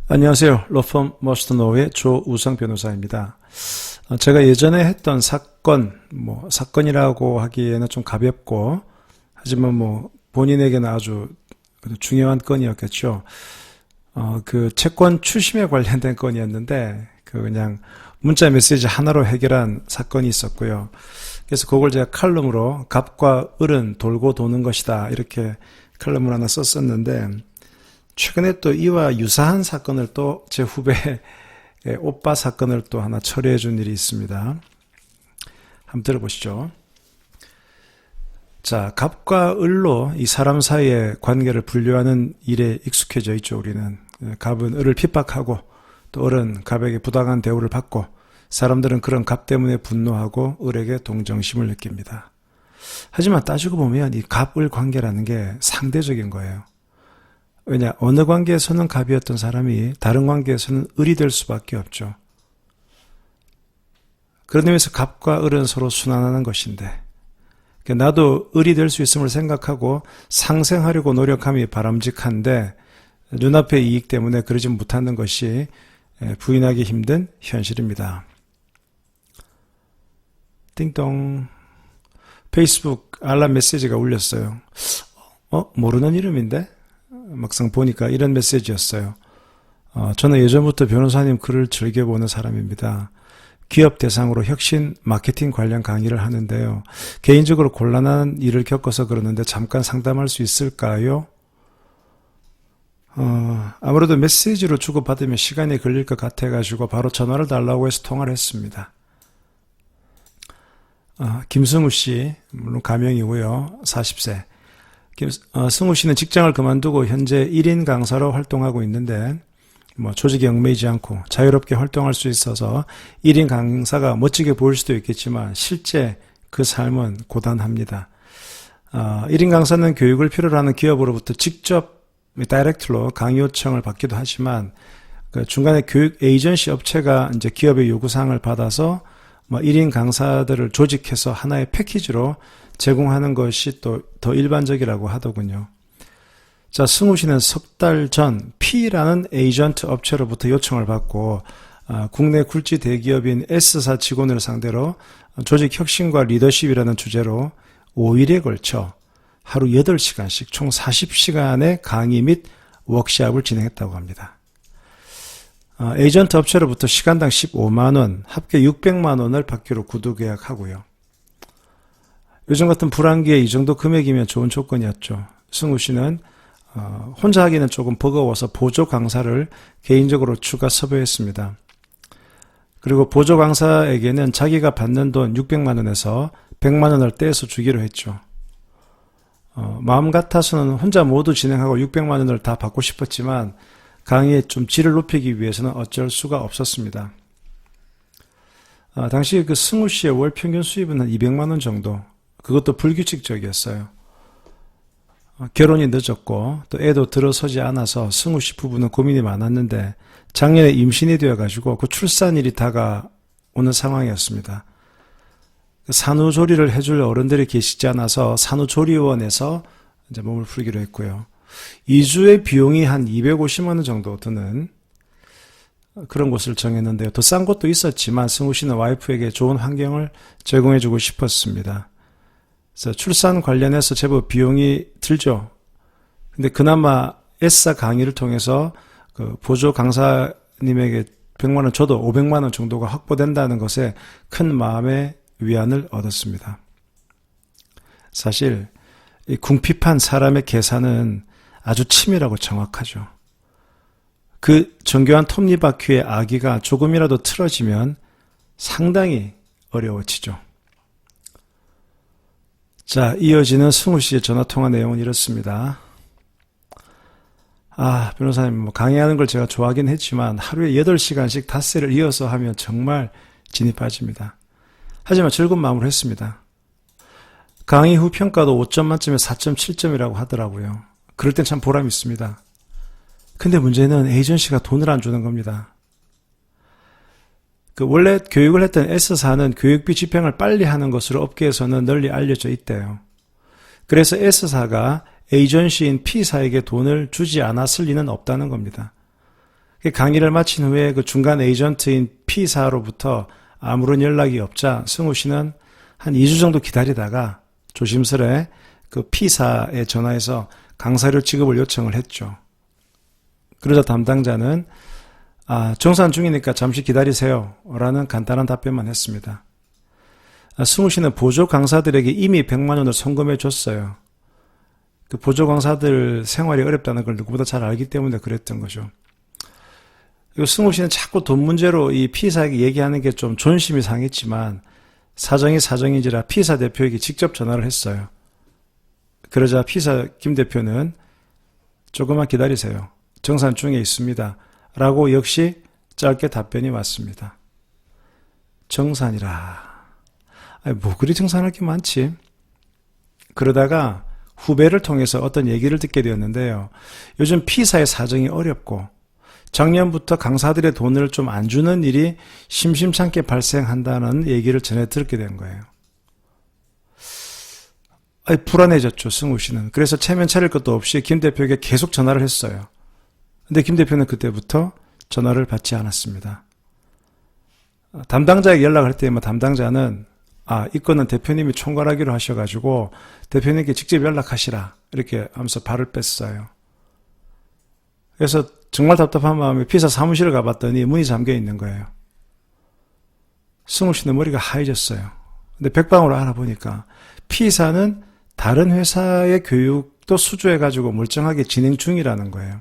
안녕하세요. 로펌 머스터노의 조우성 변호사입니다. 제가 예전에 했던 사건, 사건이라고 하기에는 좀 가볍고, 하지만 본인에게는 아주 중요한 건이었겠죠. 그 채권 추심에 관련된 건이었는데, 그냥 문자 메시지 하나로 해결한 사건이 있었고요. 그래서 그걸 제가 칼럼으로 갑과 을은 돌고 도는 것이다. 이렇게 칼럼을 하나 썼었는데, 최근에 또 이와 유사한 사건을 또 제 후배 오빠 사건을 또 하나 처리해 준 일이 있습니다. 한번 들어보시죠. 자, 갑과 을로 이 사람 사이의 관계를 분류하는 일에 익숙해져 있죠, 우리는. 갑은 을을 핍박하고 또 을은 갑에게 부당한 대우를 받고 사람들은 그런 갑 때문에 분노하고 을에게 동정심을 느낍니다. 하지만 따지고 보면 이 갑-을 관계라는 게 상대적인 거예요. 왜냐, 어느 관계에서는 갑이었던 사람이 다른 관계에서는 을이 될 수밖에 없죠. 그런 의미에서 갑과 을은 서로 순환하는 것인데, 나도 을이 될 수 있음을 생각하고 상생하려고 노력함이 바람직한데 눈앞의 이익 때문에 그러지 못하는 것이 부인하기 힘든 현실입니다. 띵동. 페이스북 알람 메시지가 울렸어요. 모르는 이름인데? 막상 보니까 이런 메시지였어요. 저는 예전부터 변호사님 글을 즐겨보는 사람입니다. 기업 대상으로 혁신 마케팅 관련 강의를 하는데요. 개인적으로 곤란한 일을 겪어서 그러는데 잠깐 상담할 수 있을까요? 아무래도 메시지로 주고받으면 시간이 걸릴 것 같아가지고 바로 전화를 달라고 해서 통화를 했습니다. 김승우 씨, 물론 가명이고요. 40세. 승우 씨는 직장을 그만두고 현재 1인 강사로 활동하고 있는데 조직에 얽매이지 않고 자유롭게 활동할 수 있어서 1인 강사가 멋지게 보일 수도 있겠지만 실제 그 삶은 고단합니다. 1인 강사는 교육을 필요로 하는 기업으로부터 직접 다이렉트로 강의 요청을 받기도 하지만 그 중간에 교육 에이전시 업체가 이제 기업의 요구사항을 받아서 1인 강사들을 조직해서 하나의 패키지로 제공하는 것이 또 더 일반적이라고 하더군요. 자, 승우 씨는 석 달 전 P라는 에이전트 업체로부터 요청을 받고 국내 굴지 대기업인 S사 직원을 상대로 조직 혁신과 리더십이라는 주제로 5일에 걸쳐 하루 8시간씩 총 40시간의 강의 및 워크샵을 진행했다고 합니다. 에이전트 업체로부터 시간당 15만원, 합계 600만원을 받기로 구두 계약하고요. 요즘 같은 불황기에 이 정도 금액이면 좋은 조건이었죠. 승우 씨는 혼자 하기는 조금 버거워서 보조 강사를 개인적으로 추가 섭외했습니다. 그리고 보조 강사에게는 자기가 받는 돈 600만 원에서 100만 원을 떼서 주기로 했죠. 마음 같아서는 혼자 모두 진행하고 600만 원을 다 받고 싶었지만 강의의 좀 질을 높이기 위해서는 어쩔 수가 없었습니다. 당시 그 승우 씨의 월 평균 수입은 한 200만 원 정도, 그것도 불규칙적이었어요. 결혼이 늦었고 또 애도 들어서지 않아서 승우 씨 부부는 고민이 많았는데 작년에 임신이 되어가지고 그 출산일이 다가오는 상황이었습니다. 산후조리를 해줄 어른들이 계시지 않아서 산후조리원에서 이제 몸을 풀기로 했고요. 2주의 비용이 한 250만 원 정도 드는 그런 곳을 정했는데요. 더 싼 곳도 있었지만 승우 씨는 와이프에게 좋은 환경을 제공해주고 싶었습니다. 그래서 출산 관련해서 제법 비용이 들죠. 근데 그나마 S사 강의를 통해서 그 보조 강사님에게 100만 원 줘도 500만 원 정도가 확보된다는 것에 큰 마음의 위안을 얻었습니다. 사실 이 궁핍한 사람의 계산은 아주 치밀하고 정확하죠. 그 정교한 톱니바퀴의 아기가 조금이라도 틀어지면 상당히 어려워지죠. 자, 이어지는 승우 씨의 전화통화 내용은 이렇습니다. 변호사님, 강의하는 걸 제가 좋아하긴 했지만 하루에 8시간씩 닷새를 이어서 하면 정말 진이 빠집니다. 하지만 즐거운 마음으로 했습니다. 강의 후 평가도 5점 만점에 4.7점이라고 하더라고요. 그럴 땐 참 보람이 있습니다. 근데 문제는 에이전시가 돈을 안 주는 겁니다. 원래 교육을 했던 S사는 교육비 집행을 빨리 하는 것으로 업계에서는 널리 알려져 있대요. 그래서 S사가 에이전시인 P사에게 돈을 주지 않았을 리는 없다는 겁니다. 강의를 마친 후에 그 중간 에이전트인 P사로부터 아무런 연락이 없자 승우 씨는 한 2주 정도 기다리다가 조심스레 그 P사에 전화해서 강사료 지급을 요청을 했죠. 그러자 담당자는 정산 중이니까 잠시 기다리세요 라는 간단한 답변만 했습니다. 승우 씨는 보조 강사들에게 이미 100만 원을 송금해 줬어요. 그 보조 강사들 생활이 어렵다는 걸 누구보다 잘 알기 때문에 그랬던 거죠. 그리고 승우 씨는 자꾸 돈 문제로 이 P사에게 얘기하는 게 좀 존심이 상했지만 사정이 사정인지라 P사 대표에게 직접 전화를 했어요. 그러자 P사 김 대표는 조금만 기다리세요. 정산 중에 있습니다. 라고 역시 짧게 답변이 왔습니다. 정산이라. 뭐 그리 정산할 게 많지. 그러다가 후배를 통해서 어떤 얘기를 듣게 되었는데요. 요즘 P사의 사정이 어렵고 작년부터 강사들의 돈을 좀 안 주는 일이 심심찮게 발생한다는 얘기를 전해 듣게 된 거예요. 불안해졌죠, 승우 씨는. 그래서 체면 차릴 것도 없이 김 대표에게 계속 전화를 했어요. 근데 김 대표는 그때부터 전화를 받지 않았습니다. 담당자에게 연락을 할 때만 담당자는 이 건은 대표님이 총괄하기로 하셔가지고 대표님께 직접 연락하시라 이렇게 하면서 발을 뺐어요. 그래서 정말 답답한 마음에 P사 사무실을 가봤더니 문이 잠겨 있는 거예요. 승우 씨는 머리가 하얘졌어요. 근데 백방으로 알아보니까 P사는 다른 회사의 교육도 수주해가지고 멀쩡하게 진행 중이라는 거예요.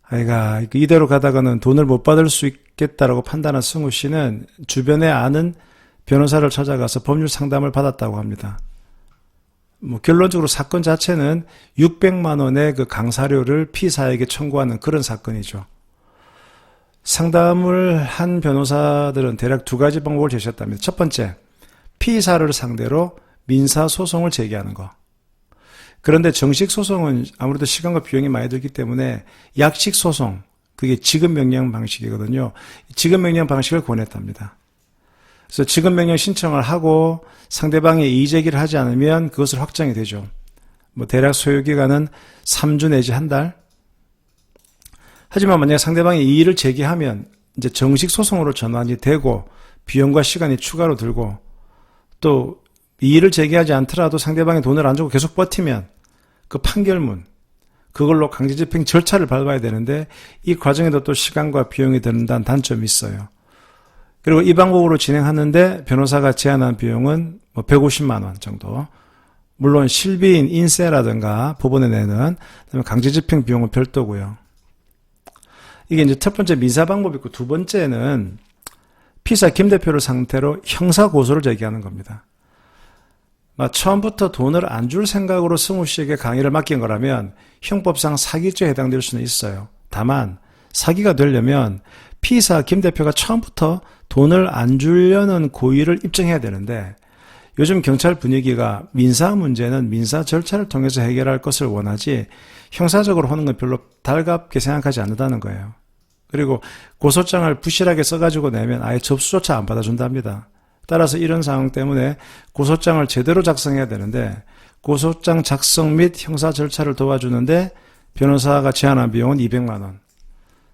아이가 이대로 가다가는 돈을 못 받을 수 있겠다라고 판단한 승우 씨는 주변에 아는 변호사를 찾아가서 법률 상담을 받았다고 합니다. 결론적으로 사건 자체는 600만 원의 그 강사료를 P사에게 청구하는 그런 사건이죠. 상담을 한 변호사들은 대략 두 가지 방법을 제시했답니다. 첫 번째, P사를 상대로 민사소송을 제기하는 거. 그런데 정식 소송은 아무래도 시간과 비용이 많이 들기 때문에 약식 소송, 그게 지급명령 방식이거든요. 지급명령 방식을 권했답니다. 그래서 지급명령 신청을 하고 상대방이 이의제기를 하지 않으면 그것을 확정이 되죠. 대략 소요기간은 3주 내지 한 달. 하지만 만약에 상대방이 이의를 제기하면 이제 정식 소송으로 전환이 되고 비용과 시간이 추가로 들고 또 이의를 제기하지 않더라도 상대방이 돈을 안 주고 계속 버티면 그 판결문, 그걸로 강제집행 절차를 밟아야 되는데 이 과정에도 또 시간과 비용이 드는다는 단점이 있어요. 그리고 이 방법으로 진행하는데 변호사가 제안한 비용은 150만 원 정도. 물론 실비인 인세라든가 법원에 내는 강제집행 비용은 별도고요. 이게 이제 첫 번째 민사 방법이 있고 두 번째는 P사 김 대표를 상대로 형사 고소를 제기하는 겁니다. 처음부터 돈을 안 줄 생각으로 승우 씨에게 강의를 맡긴 거라면 형법상 사기죄에 해당될 수는 있어요. 다만 사기가 되려면 P사 김 대표가 처음부터 돈을 안 주려는 고의를 입증해야 되는데 요즘 경찰 분위기가 민사 문제는 민사 절차를 통해서 해결할 것을 원하지 형사적으로 하는 건 별로 달갑게 생각하지 않는다는 거예요. 그리고 고소장을 부실하게 써가지고 내면 아예 접수조차 안 받아준답니다. 따라서 이런 상황 때문에 고소장을 제대로 작성해야 되는데 고소장 작성 및 형사 절차를 도와주는데 변호사가 제안한 비용은 200만 원.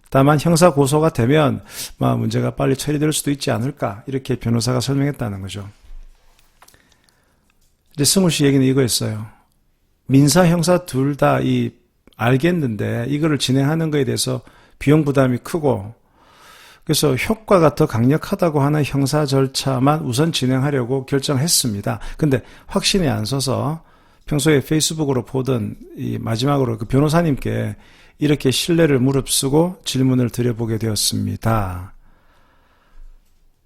다만 형사 고소가 되면 문제가 빨리 처리될 수도 있지 않을까 이렇게 변호사가 설명했다는 거죠. 이제 승우 씨 얘기는 이거였어요. 민사 형사 둘 다 알겠는데 이거를 진행하는 거에 대해서 비용 부담이 크고 그래서 효과가 더 강력하다고 하는 형사 절차만 우선 진행하려고 결정했습니다. 근데 확신이 안 서서 평소에 페이스북으로 보던 마지막으로 그 변호사님께 이렇게 신뢰를 무릅쓰고 질문을 드려보게 되었습니다.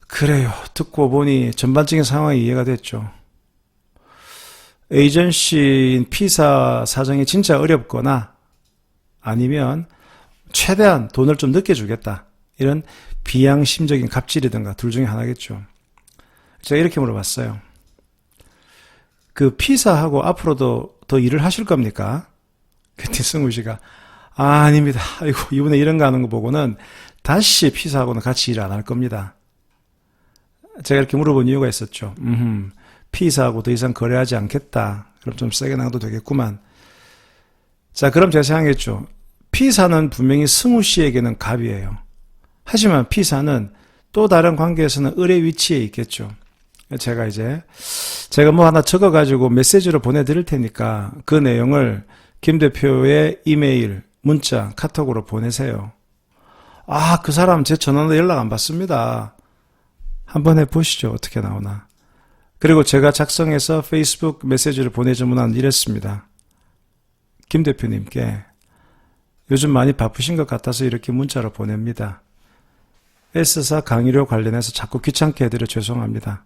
그래요. 듣고 보니 전반적인 상황이 이해가 됐죠. 에이전시인 P사 사정이 진짜 어렵거나 아니면 최대한 돈을 좀 늦게 주겠다. 이런 비양심적인 갑질이든가 둘 중에 하나겠죠. 제가 이렇게 물어봤어요. 그 P사하고 앞으로도 더 일을 하실 겁니까? 그때 승우 씨가 아닙니다. 아이고 이번에 이런 거 하는 거 보고는 다시 P사하고는 같이 일 안 할 겁니다. 제가 이렇게 물어본 이유가 있었죠. P사하고 더 이상 거래하지 않겠다. 그럼 좀 세게 나가도 되겠구만. 자, 그럼 제가 생각했죠. P사는 분명히 승우 씨에게는 갑이에요. 하지만 P사는 또 다른 관계에서는 을의 위치에 있겠죠. 제가 뭐 하나 적어가지고 메시지로 보내드릴 테니까 그 내용을 김 대표의 이메일, 문자, 카톡으로 보내세요. 아, 그 사람 제 전화도 연락 안 받습니다. 한번 해보시죠. 어떻게 나오나. 그리고 제가 작성해서 페이스북 메시지를 보내주면 이랬습니다. 김 대표님께 요즘 많이 바쁘신 것 같아서 이렇게 문자로 보냅니다. S사 강의료 관련해서 자꾸 귀찮게 해드려 죄송합니다.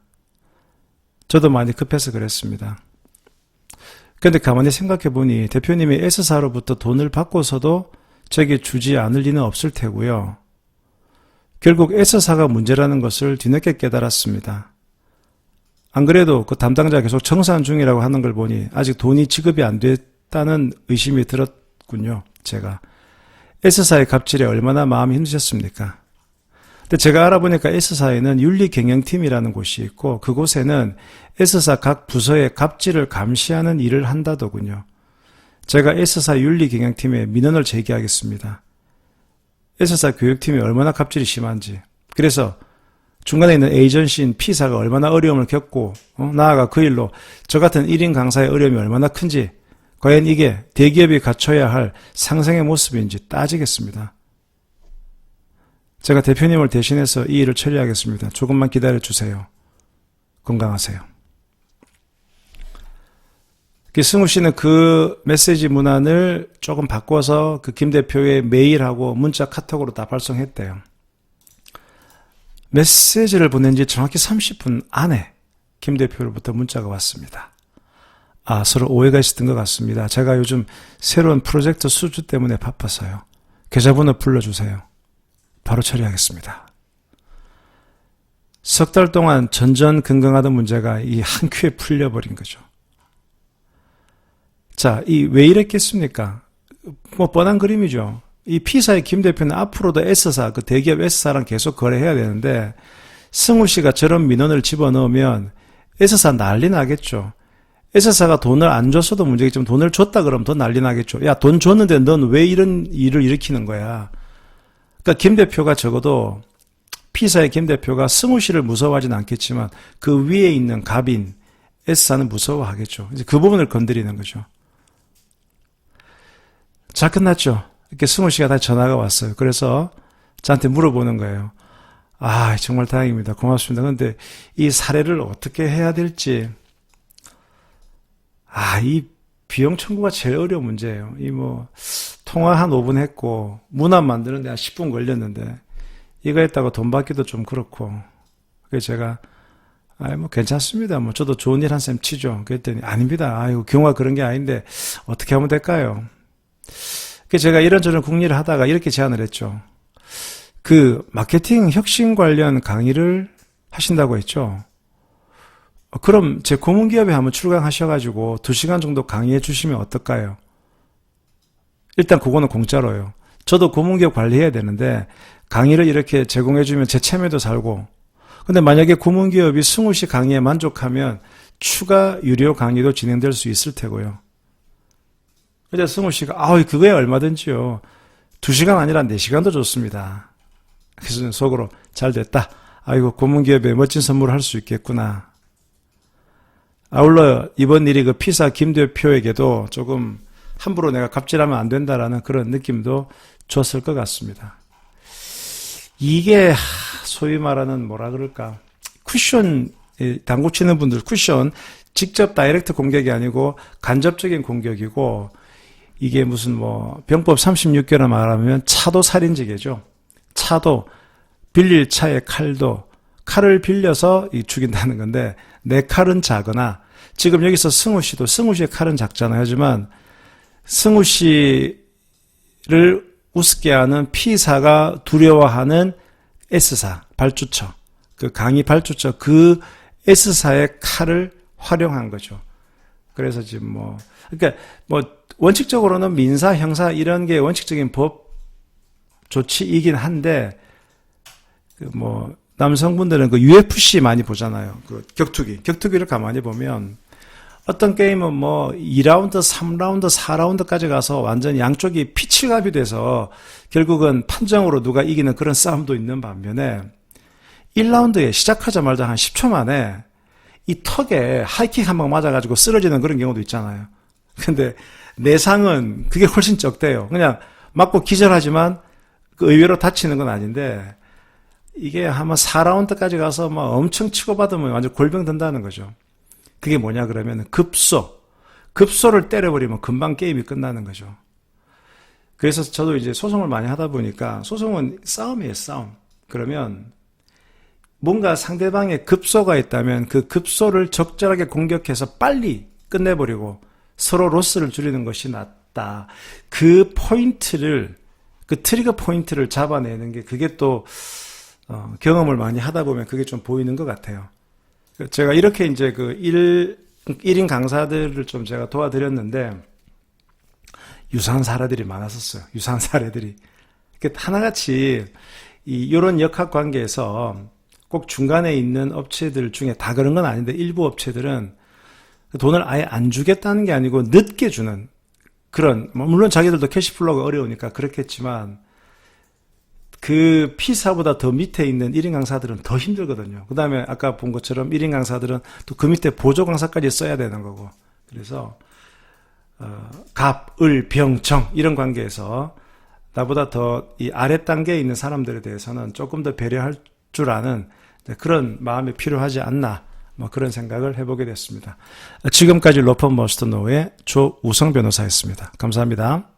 저도 많이 급해서 그랬습니다. 근데 가만히 생각해보니 대표님이 S사로부터 돈을 받고서도 제게 주지 않을 리는 없을 테고요. 결국 S사가 문제라는 것을 뒤늦게 깨달았습니다. 안 그래도 그 담당자 계속 청산 중이라고 하는 걸 보니 아직 돈이 지급이 안 됐다는 의심이 들었군요. 제가 S사의 갑질에 얼마나 마음이 힘드셨습니까? 근데 제가 알아보니까 S사에는 윤리경영팀이라는 곳이 있고 그곳에는 S사 각 부서의 갑질을 감시하는 일을 한다더군요. 제가 S사 윤리경영팀에 민원을 제기하겠습니다. S사 교육팀이 얼마나 갑질이 심한지, 그래서 중간에 있는 에이전시인 P사가 얼마나 어려움을 겪고 나아가 그 일로 저 같은 1인 강사의 어려움이 얼마나 큰지, 과연 이게 대기업이 갖춰야 할 상생의 모습인지 따지겠습니다. 제가 대표님을 대신해서 이 일을 처리하겠습니다. 조금만 기다려주세요. 건강하세요. 승우 씨는 그 메시지 문안을 조금 바꿔서 그 김 대표의 메일하고 문자 카톡으로 다 발송했대요. 메시지를 보낸 지 정확히 30분 안에 김 대표로부터 문자가 왔습니다. 아, 서로 오해가 있었던 것 같습니다. 제가 요즘 새로운 프로젝트 수주 때문에 바빠서요. 계좌번호 불러주세요. 바로 처리하겠습니다. 석 달 동안 전전긍긍하던 문제가 이 한 큐에 풀려버린 거죠. 자, 왜 이랬겠습니까? 뭐 뻔한 그림이죠. 이 P사의 김 대표는 앞으로도 S사, 그 대기업 S사랑 계속 거래해야 되는데 승우 씨가 저런 민원을 집어넣으면 S사 난리 나겠죠. S사가 돈을 안 줬어도 문제겠지만 돈을 줬다 그러면 더 난리 나겠죠. 야, 돈 줬는데 넌 왜 이런 일을 일으키는 거야? 그러니까 김 대표가 적어도 P사의 김 대표가 승우 씨를 무서워하진 않겠지만 그 위에 있는 갑인 S사는 무서워하겠죠. 이제 그 부분을 건드리는 거죠. 자, 끝났죠. 이렇게 승우 씨가 다시 전화가 왔어요. 그래서 저한테 물어보는 거예요. 아, 정말 다행입니다. 고맙습니다. 그런데 이 사례를 어떻게 해야 될지. 아, 이 비용 청구가 제일 어려운 문제예요. 통화 한 5분 했고, 문안 만드는데 한 10분 걸렸는데, 이거 했다고 돈 받기도 좀 그렇고. 그래서 제가, 괜찮습니다. 저도 좋은 일 한 셈 치죠. 그랬더니, 아닙니다. 아이고, 경우가 그런 게 아닌데, 어떻게 하면 될까요? 그래서 제가 이런저런 궁리를 하다가 이렇게 제안을 했죠. 그, 마케팅 혁신 관련 강의를 하신다고 했죠. 그럼 제 고문기업에 한번 출강하셔가지고 2시간 정도 강의해 주시면 어떨까요? 일단 그거는 공짜로요. 저도 고문기업 관리해야 되는데 강의를 이렇게 제공해 주면 제 체면도 살고, 근데 만약에 고문기업이 승우 씨 강의에 만족하면 추가 유료 강의도 진행될 수 있을 테고요. 그래서 승우 씨가 그거야 얼마든지요. 2시간 아니라 4시간도 좋습니다. 그래서 속으로 잘 됐다. 아이고, 고문기업에 멋진 선물을 할 수 있겠구나. 아울러 이번 일이 그 P사 김 대표에게도 조금 함부로 내가 갑질하면 안 된다라는 그런 느낌도 줬을 것 같습니다. 이게 소위 말하는 뭐라 그럴까, 쿠션, 당구 치는 분들 쿠션, 직접 다이렉트 공격이 아니고 간접적인 공격이고, 이게 무슨 병법 36개로 말하면 차도 살인지계죠. 차도, 빌릴 차의 칼도, 칼을 빌려서 죽인다는 건데, 내 칼은 작으나, 지금 여기서 승우 씨의 칼은 작잖아요. 하지만 승우 씨를 우습게 하는 P사가 두려워하는 S사, 발주처, 그 강의 발주처, 그 S사의 칼을 활용한 거죠. 그래서 지금 그러니까 원칙적으로는 민사, 형사 이런 게 원칙적인 법 조치이긴 한데, 남성분들은 그 UFC 많이 보잖아요. 그 격투기를 가만히 보면 어떤 게임은 뭐 2라운드, 3라운드, 4라운드까지 가서 완전 양쪽이 피칠갑이 돼서 결국은 판정으로 누가 이기는 그런 싸움도 있는 반면에 1라운드에 시작하자마자 한 10초 만에 이 턱에 하이킥 한 방 맞아가지고 쓰러지는 그런 경우도 있잖아요. 근데 내상은 그게 훨씬 적대요. 그냥 맞고 기절하지만 그 의외로 다치는 건 아닌데 이게 아마 4라운드까지 가서 막 엄청 치고받으면 완전 골병 든다는 거죠. 그게 뭐냐 그러면 급소를 때려버리면 금방 게임이 끝나는 거죠. 그래서 저도 이제 소송을 많이 하다 보니까 소송은 싸움이에요, 싸움. 그러면 뭔가 상대방의 급소가 있다면 그 급소를 적절하게 공격해서 빨리 끝내버리고 서로 로스를 줄이는 것이 낫다. 그 포인트를, 그 트리거 포인트를 잡아내는 게 그게 또 경험을 많이 하다 보면 그게 좀 보이는 것 같아요. 제가 이렇게 이제 그 1인 강사들을 좀 제가 도와드렸는데 유사한 사례들이 많았었어요. 유사한 사례들이. 하나같이 이런 역학 관계에서 꼭 중간에 있는 업체들 중에 다 그런 건 아닌데 일부 업체들은 돈을 아예 안 주겠다는 게 아니고 늦게 주는 그런, 물론 자기들도 캐시플로우가 어려우니까 그렇겠지만 그 P사보다 더 밑에 있는 1인 강사들은 더 힘들거든요. 그 다음에 아까 본 것처럼 1인 강사들은 또 그 밑에 보조 강사까지 써야 되는 거고. 그래서 갑, 을, 병, 정 이런 관계에서 나보다 더 이 아래 단계에 있는 사람들에 대해서는 조금 더 배려할 줄 아는 그런 마음이 필요하지 않나, 뭐 그런 생각을 해보게 됐습니다. 지금까지 로펌 머스터노의 조우성 변호사였습니다. 감사합니다.